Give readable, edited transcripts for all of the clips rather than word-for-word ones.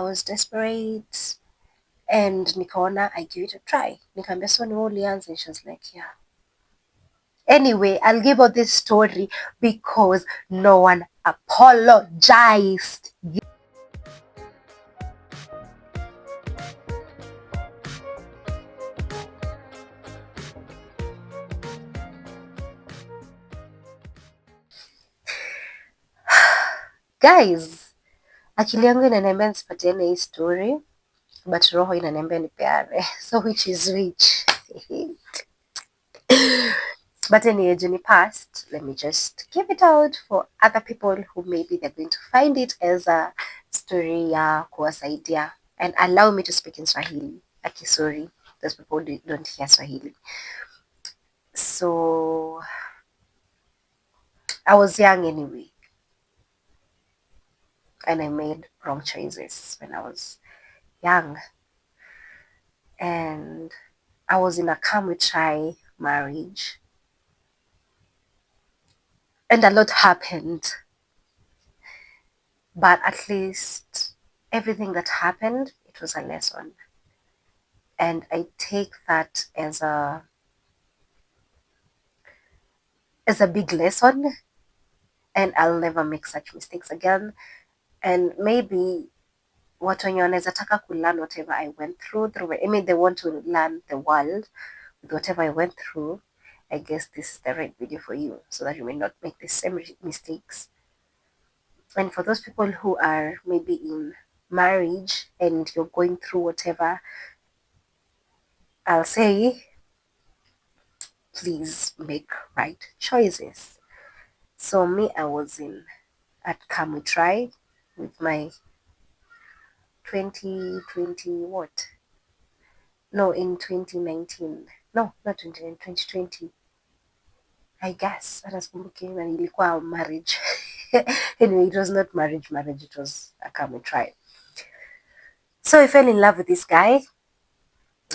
I was desperate and nikaona I give it a try. Nikaambia so ni wewe ulianza, and she was like yeah. Anyway, I'll give out this story because no one apologized. Guys, akili yangu inaniambia nisipatiane hii story, but roho inaniambia nipeane. So which is which? But anyway, Jenny passed. Let me just give it out for other people who maybe they're going to find it as a story ya kuwasaidia. And allow me to speak in Swahili. Aki, sorry, those people don't hear Swahili. So I was young anyway, and I made wrong choices when I was young. And I was in a come we try marriage. And a lot happened. But at least everything that happened, it was a lesson. And I take that as a big lesson. And I'll never make such mistakes again. And maybe watu wenye wanaweza taka kulearn whatever I went through. I mean, they want to learn the world with whatever I went through. I guess this is the right video for you, so that you may not make the same mistakes. And for those people who are maybe in marriage and you're going through whatever, I'll say, please make right choices. So me, I was at Come We Try with my 2020 what? No, in 2019. No, not 2020. I guess hata sikumbuki, na ilikuwa marriage. Anyway, it was not marriage, it was a Come We Try. So I fell in love with this guy,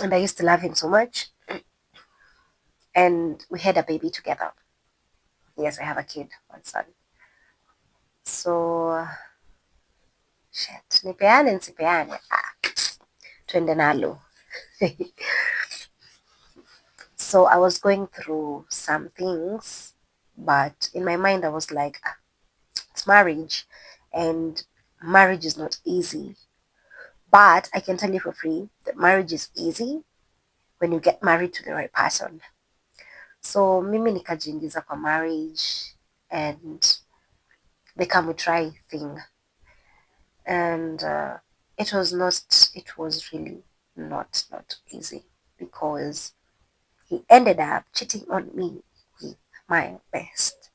and I used to love him so much. And we had a baby together. Yes, I have a kid, one son. So, shit, nipeane nsipeane. Twende nalo. So I was going through some things, but in my mind I was like, it's marriage, and marriage is not easy. But I can tell you for free that marriage is easy when you get married to the right person. So mimi nikajiingiza kwa marriage and the Come We Try thing, and it was really not easy, because he ended up cheating on me with my best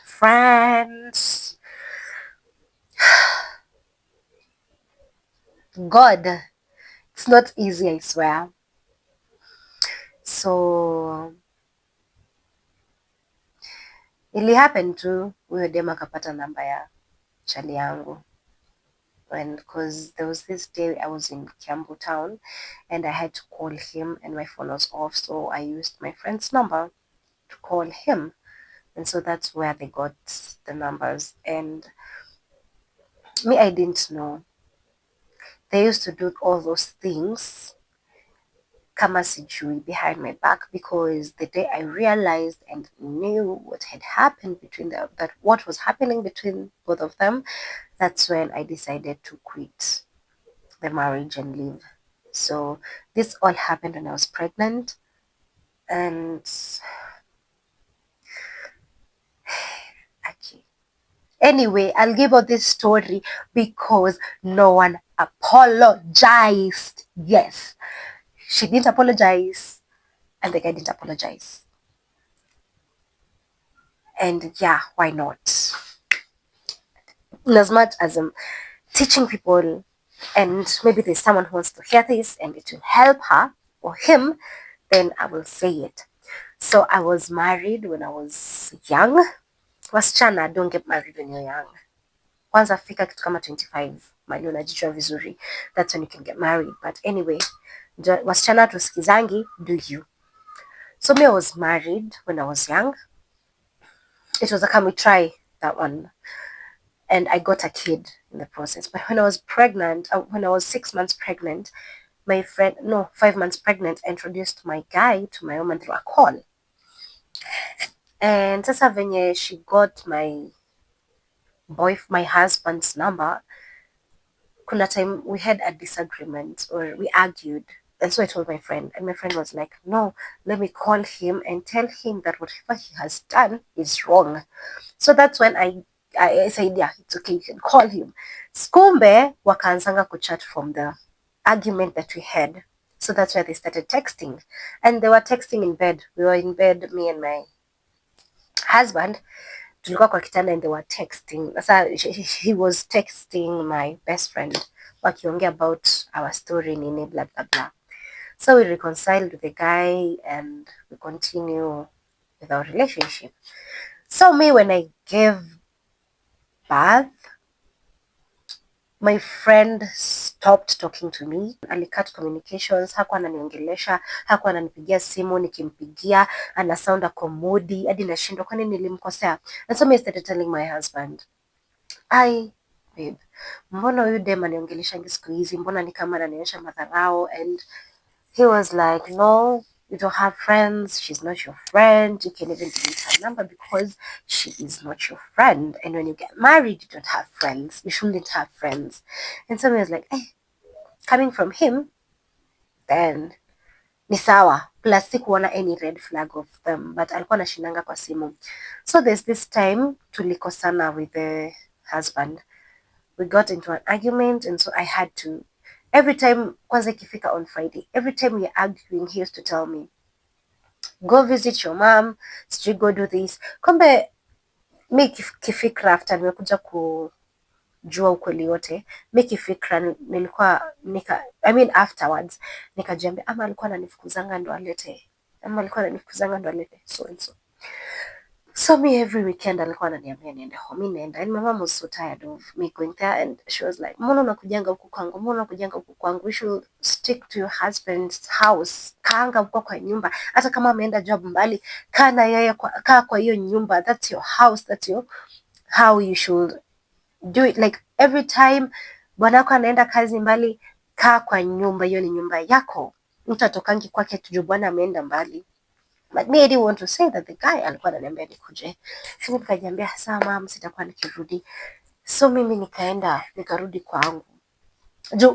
friends. God, it's not easy, I swear. So ili happen tu huyo dem akapata namba ya chali yangu, and because there was this day I was in Kiambu town and I had to call him and my phone was off, so I used my friend's number to call him, and so that's where they got the numbers. And me, I didn't know they used to do all those things kama sijui behind my back, because the day I realized and knew what had happened between them, that what was happening between both of them, that's when I decided to quit the marriage and leave. So this all happened when I was pregnant, and okay. Anyway, I'll give out this story because no one apologized. Yes, she didn't apologize, and the guy didn't apologize. And yeah, why not? As much as I'm teaching people, and maybe there's someone who wants to hear this and it will help her or him, then I will say it. So I was married when I was young. Wasichana, don't get married when you're young. Kwanza fika kitu kama 25, mali unajijua vizuri. That's when you can get married. But anyway, wasichana tusikizangi, do you. So me, I was married when I was young. It was a Come We Try, that one. and I got a kid in the process. But when I was pregnant, when I was 6 months pregnant, my friend, no, 5 months pregnant, introduced my guy to my woman through a call. And sasa venye she got my husband's number, kuna time we had a disagreement or we argued. And so I told my friend, and my friend was like, no, let me call him and tell him that whatever he has done is wrong. So that's when I said, yeah, it's okay, you can call him. Skumbe wakaanzanga kuchat from the argument that we had. So that's why they started texting. And they were texting in bed. We were in bed, me and my husband. Tulikuwa kwa kitanda and they were texting. Sasa he was texting my best friend wakiongea about our story nini blah blah blah. So we reconciled with the guy and we continue with our relationship. So me, when I gave birth, my friend stopped talking to me. Alicut communications, hakuwa ananiongelesha, hakuwa ananipigia simu, nikimpigia ana sound ako moody hadi nashindwa kwani nilimkosea. And so me started telling my husband, babe, mbona huyu dem aniongeleshangi siku hizi, mbona ni kama ananionyesha madharau? And he was like, no, you don't have friends, she's not your friend, you can even delete her number because she is not your friend. And when you get married, you don't have friends, you shouldn't have friends. And somebody was like, coming from him, then ni sawa. Plus sikuona any red flag of them, but alikuwa anashindanga kwa simu. So there's this time tulikosana with the husband. We got into an argument, and so I had to, every time kwanza ikifika on Friday, every time we are arguing, he used to tell me, go visit your mom, sijui go do this. Kumbe mi kifikra, after nimekuja kujua ukweli yote, mi kifikra nilikuwa afterwards nikajiambia ama alikuwa ananifukuzanga ndo alete, so and so. So me every weekend alikuwa ananiambia niende home, mi naenda. And my mom was so tired of me going there, and she was like, mbona unakujanga huku kwangu, mbona unakujanga huku kwangu, we should stick to your husband's house. Kaanga huko kwa nyumba, hata kama ameenda job mbali, kaa na yeye, kaa kwa hiyo nyumba, that's your house, that's your how you should do it. Like every time bwanako anaenda kazi mbali, kaa kwa nyumba, hiyo ni nyumba yako. Mtu atokangi kwake tujue bwana ameenda mbali. But me I didn't want to say that the guy alikuwa ananiambia nikuje. So nikajiambia sawa mama, sitakuwa nikirudi. So mimi nikarudi kwangu.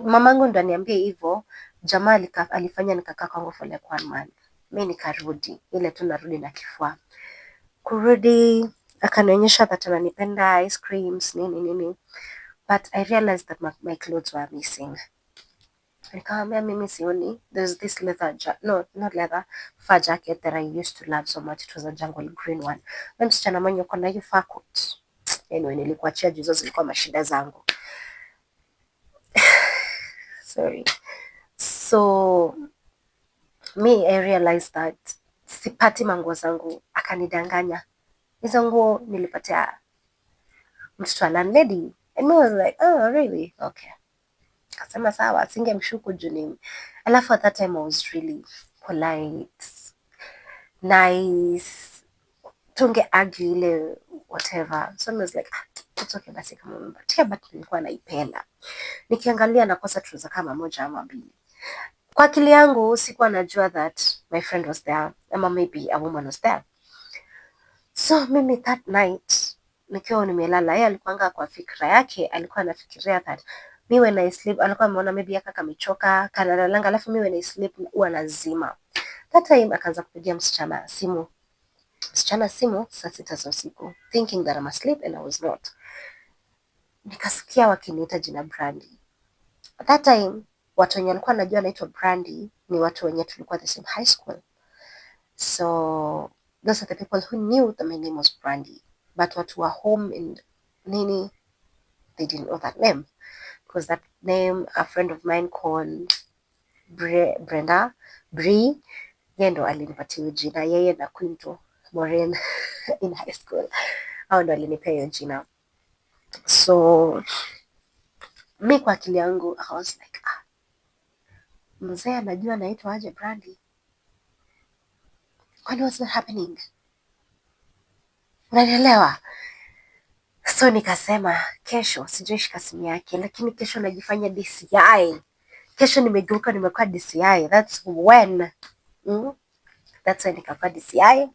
Mamangu ndo aniambia hivyo, jamaa alifanya nikakaa kwangu for like 1 month. Mimi nikarudi, ile tu narudi na kifua. Kurudi akanionyesha that ananipenda, ice creams, nini. But I realized that my clothes were missing. Nikamwambia mimi sioni. There's this fur jacket that I used to love so much. It was a jungle green one. Na msichana mwenye uko na hiyo fur coat. Anyway, nilikuachia juu hizo zilikuwa mashida zangu. Sorry. So me I realized that sipati manguo zangu, akanidanganya. Hizo nguo nilipatia mtoto wa landlady. And me was like, oh really? Okay. Kasema sawa, singemshuku juu ni. Alafu at that time I was really polite, nice, tunge argue ile whatever. So I was like, it's okay basi kama umepatia, but nilikuwa naipenda. Nikiangalia nakosa trouser kama moja ama mbili. Kwa akili yangu sikuwa najua that my friend was there, ama maybe a woman was there. So mimi that night nikiwa nimelala, yeye alikuanga kwa fikra yake, alikuwa anafikiria that me when I sleep, alikuwa ameona maybe yaka kamechoka kanalalanga, alafu me when I sleep huwa nazima. That time akaanza kupigia msichana simu saa 6 za usiku, thinking that I'm asleep and I was not. Nikasikia wakiniita jina Brandy. At that time watu wenye walikuwa najua naitwa Brandy ni watu wenye tulikuwa the same high school. So those are the people who knew that my name was Brandy. But watu wa home in nini, they didn't know that name. Because that name, a friend of mine called Brenda, Bree, yeye ndo alinipatia jina, yeye na Quinto Moren in high school. Hao ndo alinipea hiyo jina. So mi kwa akili yangu I was like, mzee anajua naitwa aje Brandy? Kwani what's not happening? Unanielewa? So nikasema kesho sijaishika simu yake, lakini kesho najifanya DCI. Kesho nimegeuka nimekuwa DCI. That's when nikakuwa DCI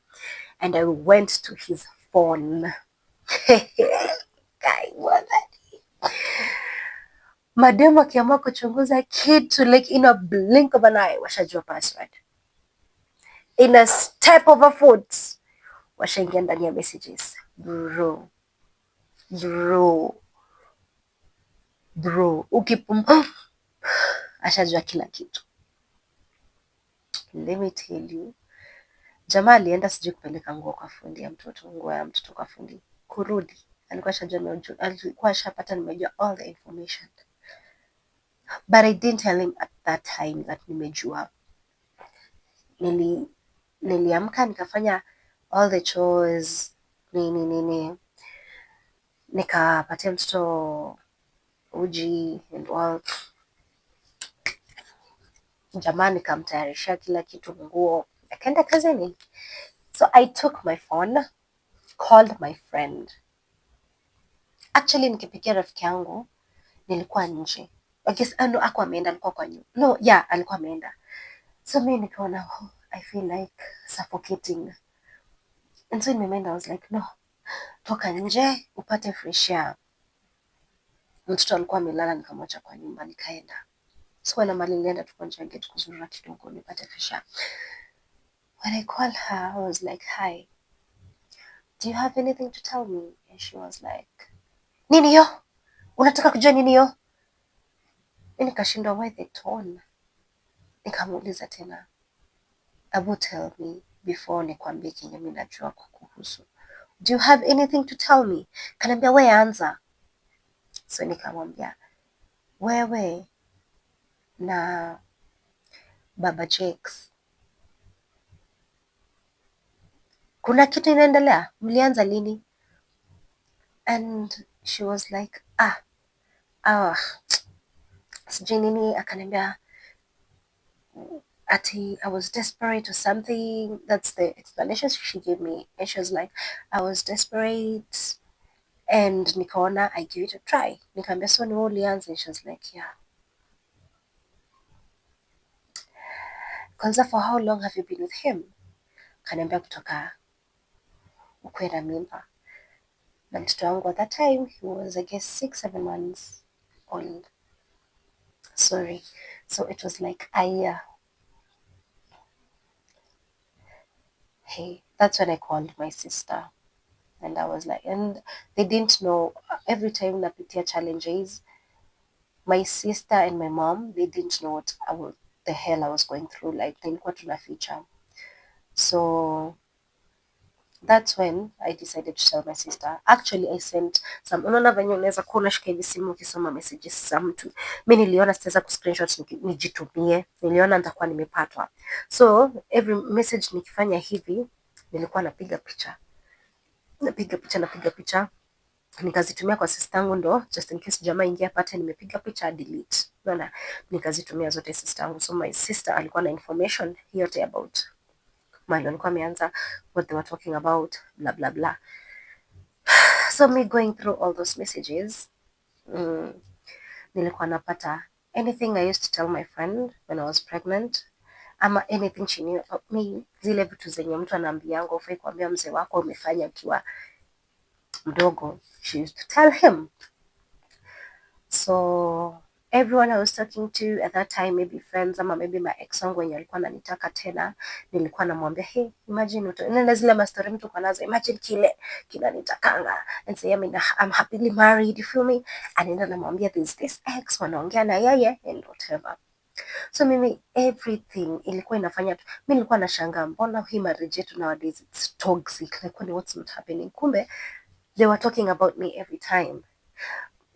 and I went to his phone. Mademu akiamua kuchunguza kitu like in a blink of an eye, washajua password. In a step of a foot, washaingia ndani ya messages. Bro, ashajua kila kitu. Let me tell you, jamaa alienda sijui kupeleka nguo kwa fundi ya mtoto, nguo ya mtoto kwa fundi. Kurudi alikuwa ashapata nimejua all the information, but I didn't tell him at that time that nimejua. Niliamka nikafanya all the chores nini, nikapatia mtoto uji and all. Jamaa nikamtayarishia kila kitu, nguo, akaenda kazini. So I took my phone, called my friend. Actually nikipigia rafiki yangu nilikuwa nje. I guess hakuwa ameenda, alikuwa kwa nyumba. No, yeah, alikuwa ameenda. So mimi nikaona I feel like suffocating. And so in my mind I was like, no, toka nje upate fresh air. Mtoto alikuwa amelala, nikamwacha kwa nyumba, nikaenda. So na mali nilienda tu nje gate kuzurura kidogo nipate fresh air. When I called her, I was like, hi, do you have anything to tell me? And she was like, nini yo? Unataka kujua nini yo? Nikashindwa why the tone. Nikamuuliza tena, Abu, tell me before nikwambie kenye mimi najua kukuhusu. Do you have anything to tell me? Kaniambia wewe anza. So nikamwambia, wewe na Baba Jakes, kuna kitu inaendelea? Mlianza lini? And she was like, sijui nini. Akaniambia ati I was desperate or something. That's the explanation she gave me. And she was like, I was desperate and nikaona I give it a try. Nikaambia so ni wewe ulianza? And she was like, yeah. Kwanza, for how long have you been with him? Kaniambia kutoka ukuwe na mimba. Na mtoto wangu at that time he was I guess 6-7 months old. Sorry. So it was like a year. Hey, that's when I called my sister. And I was like, and they didn't know. Every time napitia challenges, my sister and my mom, they didn't know what the hell I was going through. Like, nilikuwa tunaficha. So that's when I decided to tell my sister. Actually, I sent some. Unaona venye unaweza kuwa unashika hivi simu ukisoma messages za mtu. Mimi niliona sitaweza kuscreenshot nijitumie. Niliona nitakuwa nimepatwa. So every message nikifanya hivi, nilikuwa napiga picha. Napiga picha. Nikazitumia kwa sister yangu, ndo just in case jamaa ingia pate nimepiga picha delete. Unaona, nikazitumia zote sister yangu. So my sister alikuwa na information yote about Milo, alikuwa ameanza what they were talking about, blah blah blah. So me going through all those messages, nilikuwa napata anything I used to tell my friend when I was pregnant, ama anything she knew about me, zile vitu zenye mtu anaambianga ufai kuambia mzee wako umefanya ukiwa mdogo, she used to tell him. So everyone I was talking to at that time, maybe friends ama maybe my ex wangu wenye alikuwa ananitaka tena, nilikuwa namwambia, hey, imagine nenda zile mastori mtu kwa nazo, imagine kile kinanitakanga and say I'm happily married, you feel me? Anaenda namwambia there's this ex, wanaongea na yeye and whatever. So mimi everything ilikuwa inafanya tu, mimi nilikuwa nashangaa mbona hii marriage yetu nowadays it's toxic, like what's not happening? Kumbe they were talking about me every time.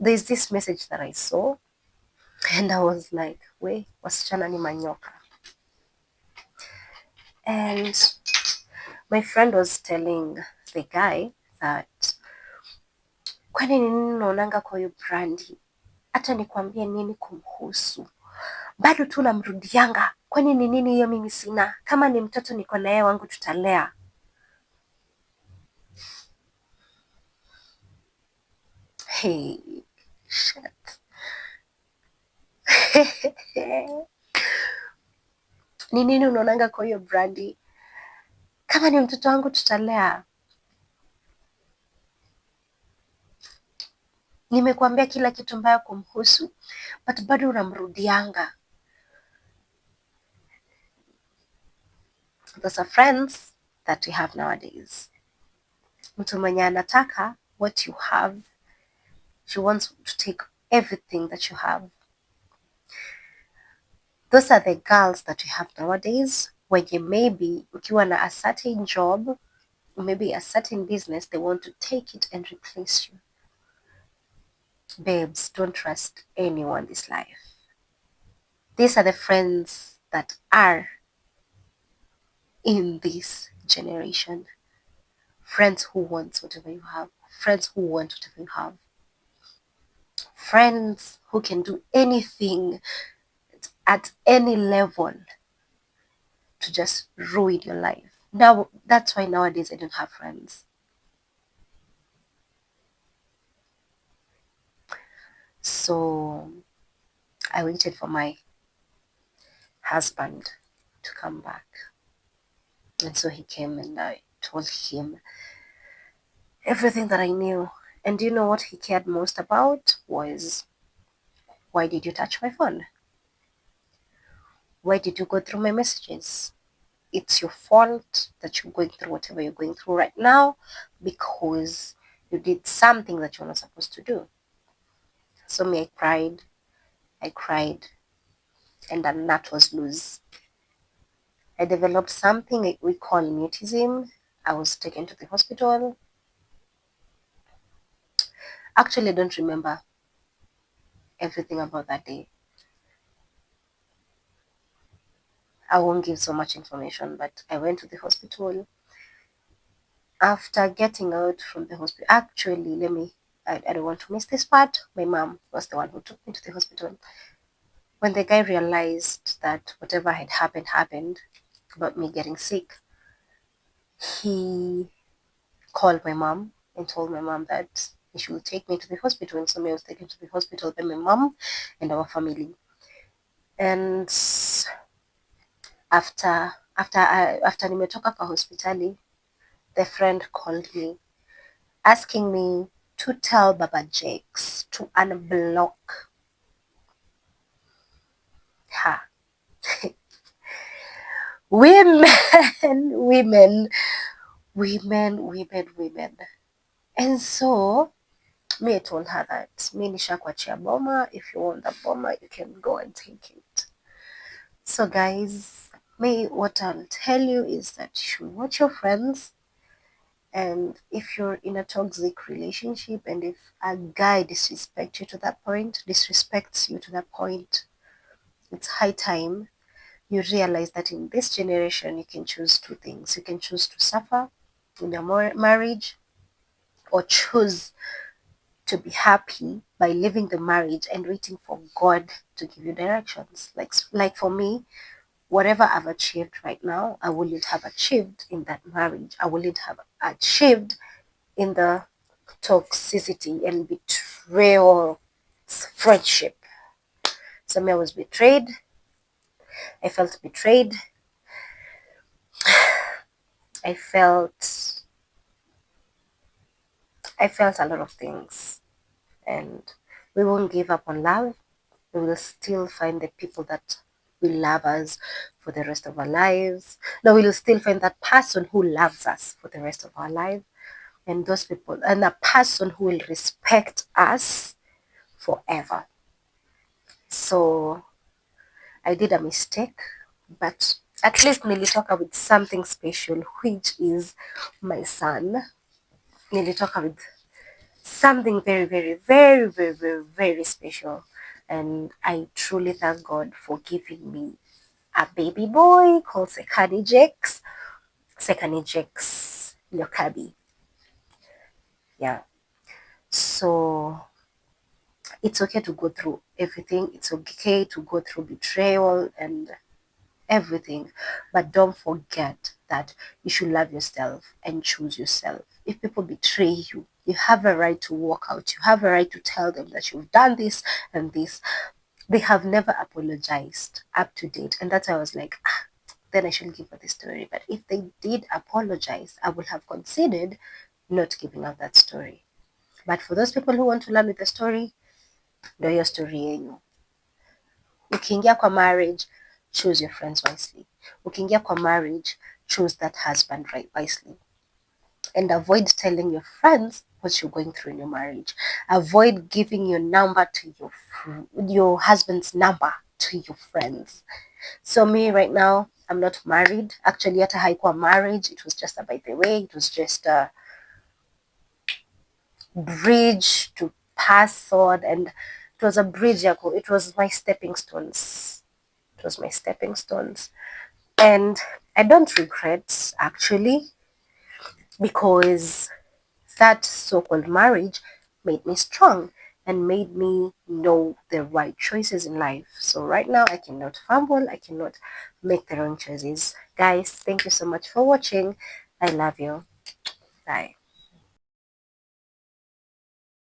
There's this message that I saw and I was like, we, wasichana ni manyoka. And my friend was telling the guy that, kwani nini unaonanga kwa huyu Brandi? Hata nikwambie nini kumhusu, bado tu namrudianga. Kwani ni nini hiyo mimi sina? Kama ni mtoto niko na yeye wangu tutalea. Hey, shit. Ni nini unaonanga kwa hiyo brandi? Kama ni mtoto wangu tutalea. Nimekuambia kila kitu mbaya kumhusu, but bado unamrudianga. Those are friends that we have nowadays. Mtu mwenye anataka what you have, she wants to take everything that you have. Those are the girls that we have nowadays, wenye maybe ukiwa na a certain job, maybe a certain business, they want to take it and replace you. Babes, don't trust anyone this life. These are the friends that are in this generation. Friends who want whatever you have. Friends who want whatever you have. Friends who can do anything at any level to just ruin your life. Now, that's why nowadays I don't have friends. So I waited for my husband to come back. And so he came and I told him everything that I knew. And do you know what he cared most about was, why did you touch my phone? Why did you go through my messages? It's your fault that you're going through whatever you're going through right now because you did something that you're not supposed to do. So me, I cried, and the nut was loose. I developed something we call mutism. I was taken to the hospital. Actually, I don't remember everything about that day. I won't give so much information, but I went to the hospital. After getting out from the hospital, actually, I don't want to miss this part. My mom was the one who took me to the hospital. When the guy realized that whatever had happened about me getting sick, he called my mom and told my mom that he should take me to the hospital. And so I was taken to the hospital by my mom and our family. And after nimetoka kwa hospitali, the friend called me asking me to tell Baba Jakes to unblock her. Women, women, women, women, women. And so me, I told her that me nishakuachia boma. If you want the boma, you can go and take it. So guys, me, what I'll tell you is that you should watch your friends. And if you're in a toxic relationship and if a guy disrespects you to that point, it's high time you realize that in this generation you can choose two things. You can choose to suffer in your marriage or choose to be happy by living the marriage and waiting for God to give you directions. Like for me, whatever I've achieved right now, I wouldn't have achieved in that marriage. I wouldn't have achieved in the toxicity and betrayal friendship. So me, I was betrayed. I felt betrayed. I felt a lot of things. And we won't give up on love. We will still find the people that will love us for the rest of our lives. No, we will still find that person who loves us for the rest of our life. And those people, and a person who will respect us forever. So I did a mistake, but at least nilitoka with something special, which is my son. Nilitoka with something very, very, very, very, very, very special. And I truly thank God for giving me a baby boy called Sekani Jakes. Sekani Jakes Nyokabi. Yeah. So it's okay to go through everything. It's okay to go through betrayal and everything. But don't forget that you should love yourself and choose yourself. If people betray you, You have a right to walk out. You have a right to tell them that you've done this and this. They have never apologized up to date. And that's why I was like, then I should give her the story. But if they did apologize, I would have considered not giving out that story. But for those people who want to learn with the story, ndio hiyo story yenyu. Ukiingia kwa marriage, choose your friends wisely. Ukiingia kwa marriage, choose that husband right wisely. And avoid telling your friends what you're going through in your marriage. Avoid giving your number to your husband's number to your friends. So me right now, I'm not married. Actually, hata haikuwa marriage. It was just a by the way. It was just a bridge to pass on, and it was a bridge. It was my stepping stones. It was my stepping stones, and I don't regret actually, because that so-called marriage made me strong and made me know the right choices in life. So right now I cannot fumble, I cannot make the wrong choices. Guys, thank you so much for watching. I love you. Bye.